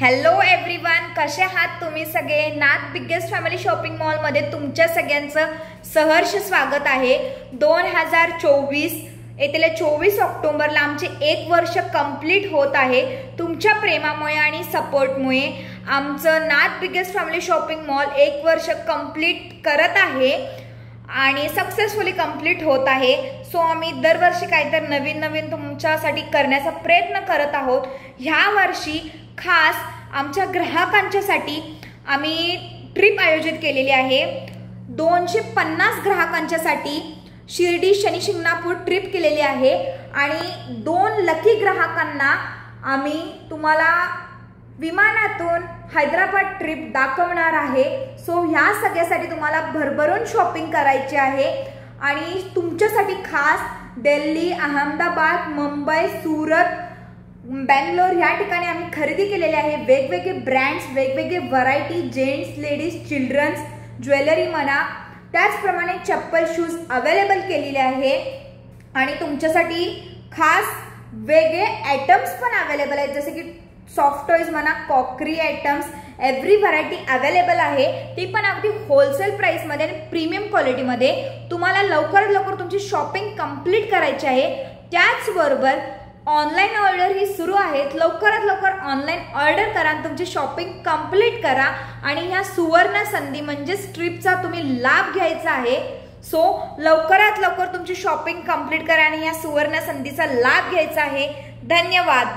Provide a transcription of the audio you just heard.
Hello everyone, कसे आहात तुम्ही सगळे। नाथ बिगेस्ट फॅमिली शॉपिंग मॉल मध्ये तुमच्या सगळ्यांचं सहर्ष स्वागत आहे। 2024 येथील 24 ऑक्टोबरला आमचे 1 वर्ष कंप्लीट होत आहे। तुमच्या प्रेमामुळे आणि सपोर्टमुळे आमचं नाथ बिगेस्ट फॅमिली शॉपिंग मॉल 1 वर्ष कंप्लीट करत आहे आणि सक्सेसफुली कंप्लीट होत आहे। सो आम्ही दरवर्षी काहीतरी नवीन तुमच्यासाठी करण्याचा प्रयत्न करत आहोत। ह्या वर्षी खास आमच्या ग्राहकांच्यासाठी आम्ही ट्रिप आयोजित केलेली आहे। 250 ग्राहकांच्यासाठी शिर्डी शनी शिंगणापूर ट्रिप केलेली आहे आणि 2 लकी ग्राहकांना आम्ही तुम्हाला विमानातून हैदराबाद ट्रिप दाखवणार आहे। सो ह्या सगळ्यासाठी तुम्हाला भरभरून शॉपिंग करायची आहे आणि तुमच्यासाठी खास दिल्ली, अहमदाबाद, मुंबई, सुरत, बेंगलोर या ठिकाणी आम्ही खरेदी केलेली आहे। वेगवेगळे ब्रँड्स, वेगवेगळे variety, gents, ladies, childrens jewellery म्हणा, त्याचप्रमाणे चप्पल, शूज अवेलेबल केलेले आहे आणि तुमच्यासाठी खास वेगळे आयटम्स पण अवेलेबल आहेत, जसे की सॉफ्ट टॉयज म्हणा, crockery items, every variety available आहे। ती पण अगदी होलसेल प्राइस मध्ये आणि प्रीमियम क्वालिटी मध्ये। तुम्हाला लवकरात लवकर तुमची शॉपिंग कंप्लीट करायची आहे। त्याचबरोबर ऑनलाइन ऑर्डर ही सुरू आहेत। लवकरात लवकर ऑनलाइन ऑर्डर करा, तुमची शॉपिंग कंप्लीट करा आणि ह्या सुवर्ण संधी म्हणजे ट्रिपचा तुम्ही लाभ घ्यायचा आहे। सो लवकरात लवकर तुमची शॉपिंग कंप्लीट करा आणि ह्या सुवर्ण संधीचा लाभ घ्यायचा आहे। धन्यवाद।